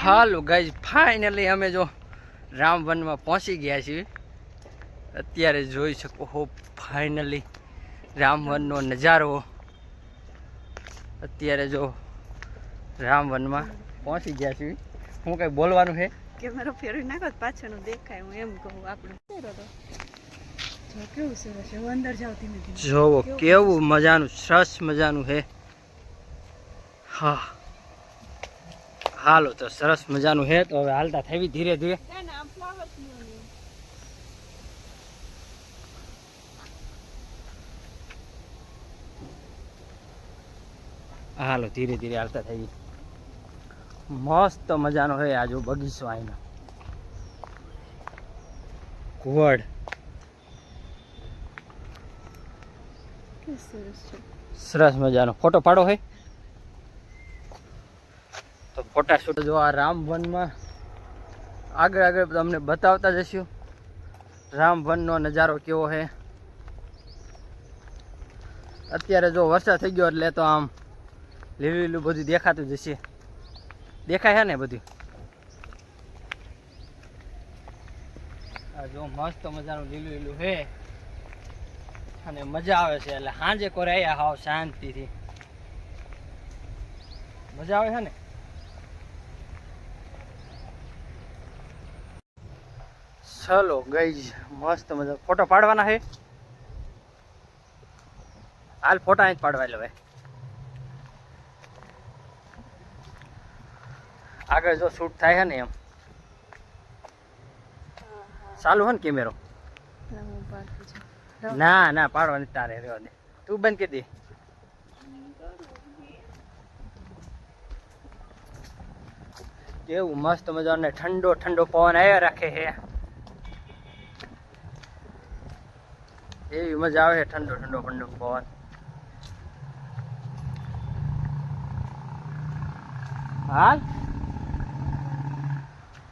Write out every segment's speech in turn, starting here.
Hello guys, finally અમે જો રામવનમાં પહોંચી ગયા છીએ. અત્યારે જોઈ શકો હો ફાઇનલી રામવનનો નજારો. અત્યારે જો રામવનમાં પહોંચી ગયા છીએ. હું કઈ બોલવાનું છે? કેમેરો ફેરવી નાખો પાછળનું દેખાય, હું એમ કહું. આપણું કેવું સરસ છે, અંદર જાવ ધીમે ધીમે. જોવો કેવું મજાનું, સરસ મજાનું છે. હા હાલો તો સરસ મજાનું છે. તો હવે હાલતા થઈ ધીરે ધીરે. હાલો ધીરે ધીરે હાલતા થઈ. મસ્ત મજાનો છે આ જો બગીચો અહીંનો. ઘુવડ સરસ મજાનો ફોટો પાડો છે. તો ફોટા શૂટ જો આ રામવનમાં આગળ આગળ તમને બતાવતા જશું રામવનનો નજારો કેવો છે. અત્યારે જો વરસાદ થઈ ગયો એટલે તો આમ લીલું લીલું બધું દેખાતું જશે. દેખાય છે ને બધું? આ જો મસ્ત મજાનું લીલું લીલું છે અને મજા આવે છે. એટલે સાંજે કોરે આવ્યા હાવ શાંતિથી મજા આવે છે ને. ચલો ગઈ મસ્ત મજા ફોટો પાડવાના છે. હાલ ફોટા જ પાડવા લે. આગળ જો શૂટ થાય છે ને એમ ચાલુ છે ને કેમેરો? ના ના પાડવાની તારે રહેવા દે. તું બંધ કરી દે. કેવું મસ્ત મજાનો ઠંડો ઠંડો પવન આવ્યા રાખે છે. એવી મજા આવે છે ઠંડો ઠંડો ઠંડો પવન. હાલ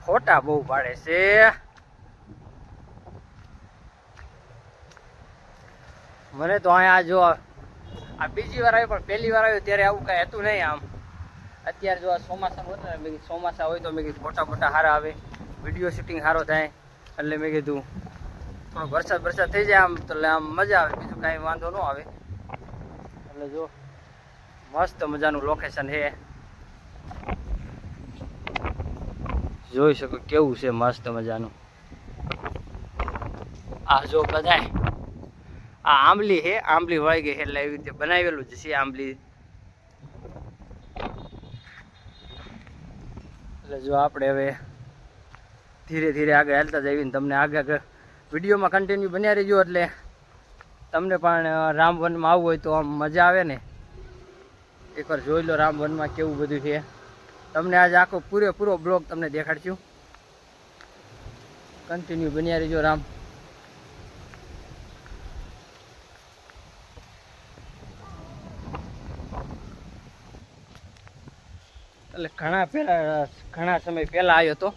ફોટા બહુ પાડે છે. મને તો અહીંયા જો આ બીજી વાર આવ્યું, પણ પહેલી વાર આવ્યું ત્યારે આવું કાંઈ હતું નહીં. આમ અત્યારે જો આ ચોમાસા હોય ને, મેં ચોમાસા હોય તો મેં કીધું ફોટા ફોટા સારા આવે, વિડીયો શૂટિંગ સારો થાય. એટલે મેં કીધું થોડો વરસાદ થઈ જાય આમ તો આમ મજા આવે, બીજું કાંઈ વાંધો ન આવે. એટલે જો મસ્ત મજાનું લોકેશન છે. જોઈ શકો કેવું છે મસ્ત મજાનું. આ જો બધાય આ આંબલી છે, આંબલી વળી ગઈ એટલે એવી રીતે બનાવેલું જ છે આંબલી. એટલે જો આપણે હવે ધીરે ધીરે આગળ હાલતા જઈએ ને તમને આગળ વિડીયોમાં કન્ટિન્યુ બન્યા રહેજો. એટલે તમને પણ રામવનમાં આવવું હોય તો આમ મજા આવે ને. એકવાર જોઈ લો રામવનમાં કેવું બધું છે. તમને આજે આખો પૂરેપૂરો બ્લોગ તમને દેખાડશું. કન્ટિન્યુ બન્યા રહેજો રામ. એટલે ઘણા સમય પહેલા આવ્યો તો,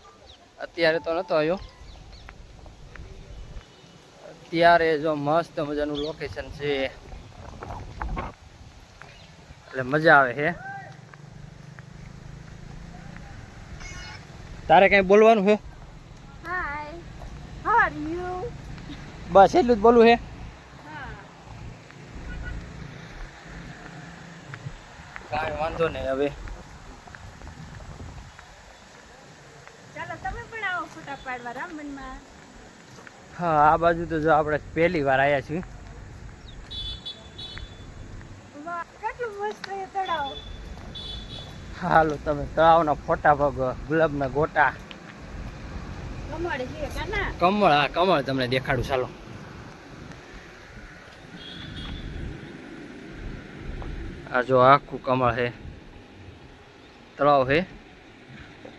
અત્યારે તો નહોતો આવ્યો. અત્યારે જો મસ્ત મજાનું લોકેશન છે એટલે મજા આવે છે. તારે કઈ બોલવાનું છે? હાય, હાઉ આર યુ? બસ એટલું જ બોલવું છે. કાંઈ વાંધો નહીં. હવે ચાલો તમે પણ આવો ફોટા પાડવા રામવનમાં. હા, આ બાજુ તો જો આપણે પહેલી વાર આવ્યા છીએ. વાહ, કેટલું મસ્ત છે તળાવ. હાલો તમે તળાવના ફોટા પગ, ગુલાબના ગોટા, કમળ છે કાના? કમળ. હા કમળ તમને દેખાડું. ચાલો આ જો આખું કમળ છે, તળાવ છે.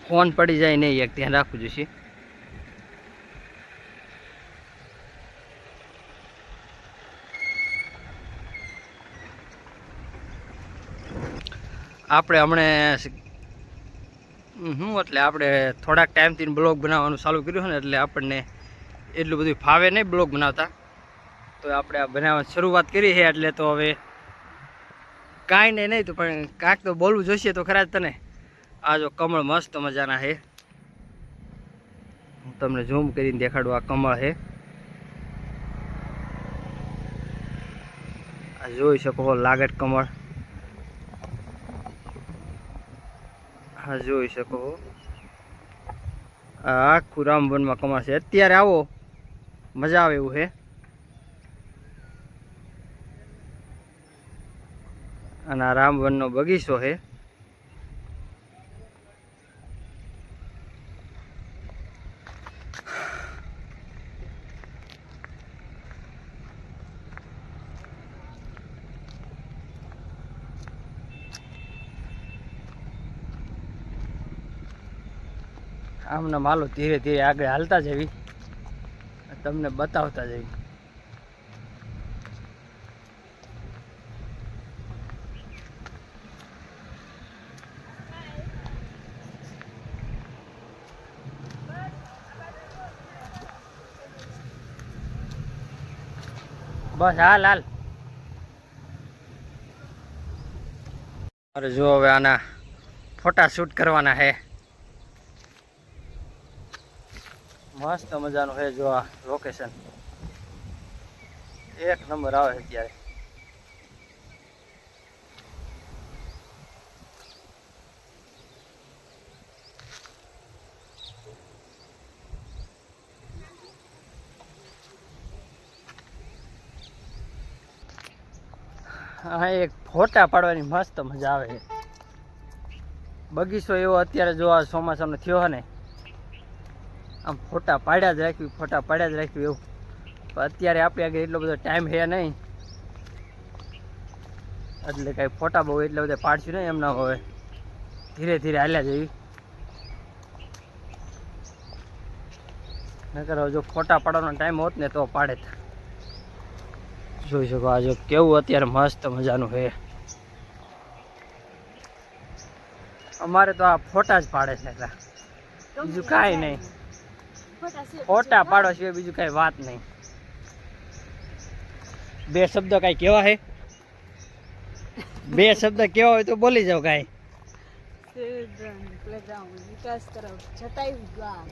ફોન પડી જાય નહીં, એક ધ્યાન રાખવું જોઈશે. આપણે હમણાં એટલે આપણે થોડાક ટાઈમથી બ્લોગ બનાવવાનું ચાલુ કર્યું છે ને, એટલે આપણને એટલું બધું ફાવે નહીં બ્લોગ બનાવતા. તો આપણે આ બનાવવાની શરૂઆત કરી છે. એટલે તો હવે કાંઈ નહીં તો પણ કાંઈક તો બોલવું જોઈશે તો ખરા જ તને. આ જો કમળ મસ્ત મજાના છે. હું તમને ઝૂમ કરીને દેખાડું. આ કમળ છે. આ જોઈ શકો લાગટ કમળ. હા જોઈ શકો. આ આખું રામવનમાં કમળ છે. અત્યારે આવો મજા આવે એવું છે. અને આ રામવનનો બગીચો છે. આમના માલો ધીરે ધીરે આગળ હાલતા જવી, તમને બતાવતા જવી. બસ હાલ હાલ. અરે જો હવે આના ફોટા શૂટ કરવાના છે. મસ્ત મજાનું છે. જો આ લોકેશન એક નંબર આવે છે અત્યારે. હા એક ફોટા પાડવાની મસ્ત મજા આવે છે. બગીચો એવો અત્યારે જો આ ચોમાસાનો થયો હે ને, આમ ફોટા પાડ્યા જ રાખ્યું, ફોટા પાડ્યા જ રાખ્યું એવું. પણ અત્યારે આપણે આગળ એટલો બધો ટાઈમ છે નહીં, એટલે કાંઈ ફોટા બહુ એટલે બધા પાડશું નહીં. એમના હવે ધીરે ધીરે હાલ્યા જઈએ. નકર જો ફોટા પાડવાનો ટાઈમ હોત ને તો પાડે. જોઈ શકો આ જો કેવું અત્યારે મસ્ત મજાનું છે. અમારે તો આ ફોટા જ પાડે છે એટલા, બીજું કાંઈ નહીં. ફોટા પાડો સિવાય બીજું કાંઈ વાત નહીં. બે શબ્દ કાંઈ કેવા હે? બે શબ્દ કેવા હોય તો બોલી જાવ કાંઈ. વિકાસ કરો જટાયુ ગામ.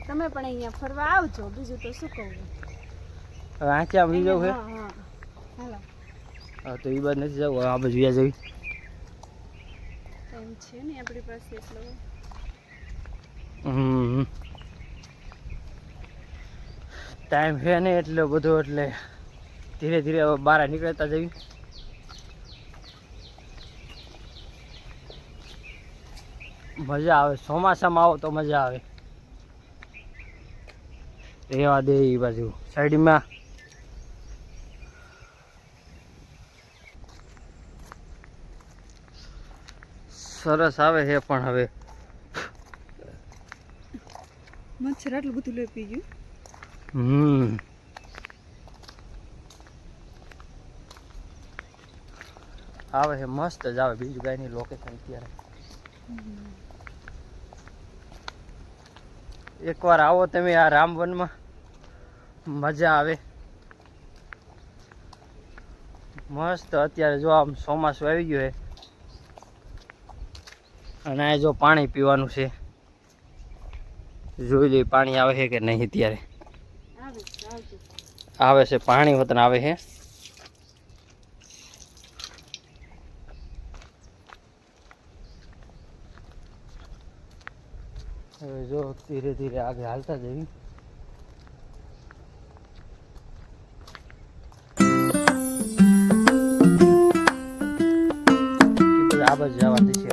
તમે પણ અહીંયા ફરવા આવજો, બીજું તો શું કહું. હવે આંખે આમ જવું છે. હાલો હા તો એ બાદ નથી જવું, આ બાજુ વ્યા જવી. એમ છે ને આપણી પાસે એટલો. ટાઈમ છે ને એટલે બધો, એટલે ધીરે ધીરે હવે બહાર નીકળતા જવી. મજા આવે ચોમાસામાં આવો તો મજા આવે. રેવા દે એ બાજુ સાઈડમાં. સરસ આવે છે પણ હવે મચ્છર આટલું બધું લઈ પી ગયું. આવે છે મસ્ત જ આવે. બીજું કાંઈ નહીં. લોકેશન અત્યારે એકવાર આવો તમે આ રામવનમાં, મજા આવે મસ્ત. અત્યારે જો આમ ચોમાસું આવી ગયું છે અને આ જો પાણી પીવાનું છે. જોઈ લઈ પાણી આવે છે કે નહીં. અત્યારે આવે છે પાણી, વતન આવે છે. હવે જો ધીરે ધીરે આગળ હાલતા જઈએ. આ બાજુ જવા દેશે.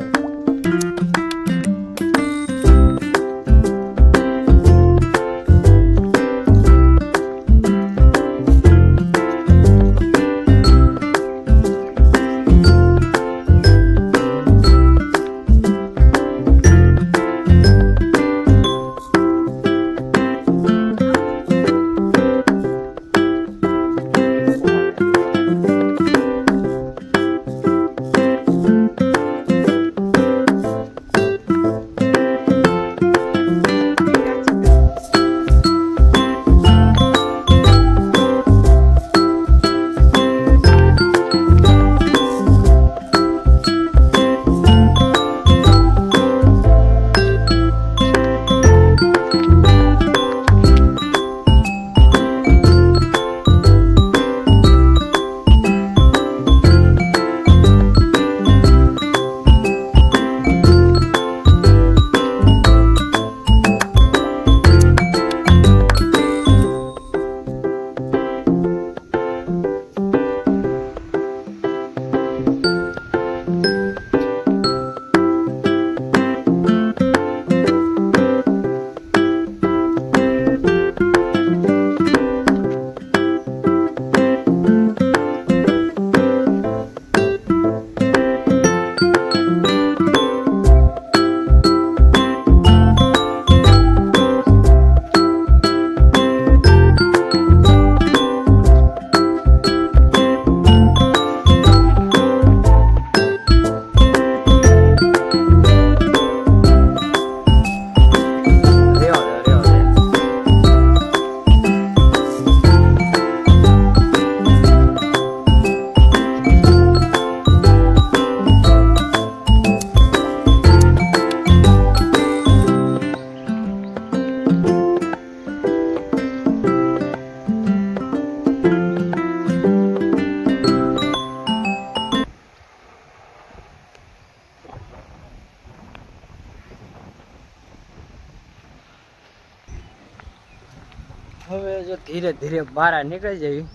હવે જો ધીરે ધીરે બહાર નીકળી જવી.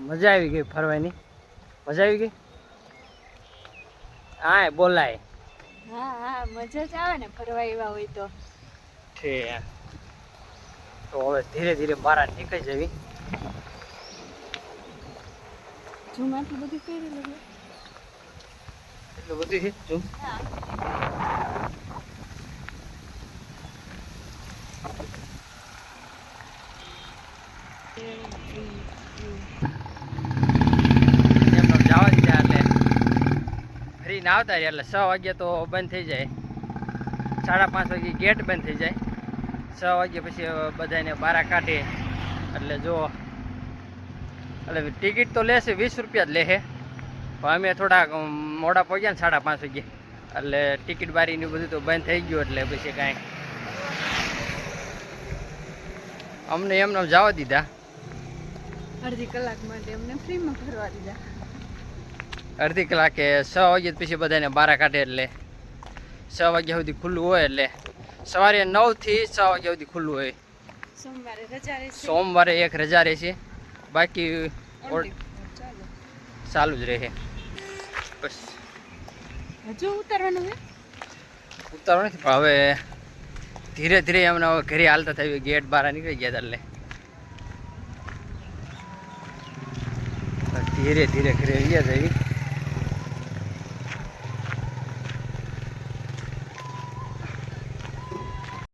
મજા આવી ગઈ ફરવાની. મજા આવી ગઈ. હા બોલાય. હા હા મજા જ આવે ને ફરવા એવા હોય તો. છે તો હવે ધીરે ધીરે બહાર નીકળી જવી. જુમાંથી બધું ફેરી લઈએ. એટલું બધું છે ઝૂમ. એમનો જવા દીધા એટલે ફરી ના આવતા રહ્યા એટલે 6 વાગ્યા તો બંધ થઈ જાય. 5:30 વાગે ગેટ બંધ થઈ જાય. 6 વાગ્યા પછી બધાને બારા કાઢે એટલે જો એટલે ટિકિટ તો લેશે 20 રૂપિયા જ લેશે. પણ અમે થોડા મોડા પહોંચ્યા ને 5:30 વાગે એટલે ટિકિટ બારીને બધું તો બંધ થઈ ગયું એટલે પછી કાંઈ અમને એમને જવા દીધા. અડધી કલાક માટે અમને ફ્રીમાં ફરવા દીધા. અડધી કલાકે 6 વાગ્યા પછી બધાને બારા કાઢે એટલે 6 વાગ્યા સુધી ખુલ્લું હોય. એટલે સવારે 9 થી 6 વાગ્યા સુધી ખુલ્લું હોય. સોમવારે રજા રહેશે. સોમવારે એક રજા રહેશે, બાકી ચાલુ જ રહે. બસ હજુ ઉતારવાનું છે. ઉતારવા નથી પણ હવે ધીરે ધીરે અમને હવે ઘરે હાલતા થયું. ગેટ બહાર નીકળી ગયા હતા એટલે ધીરે ધીરે ઘરે ગયા જઈએ.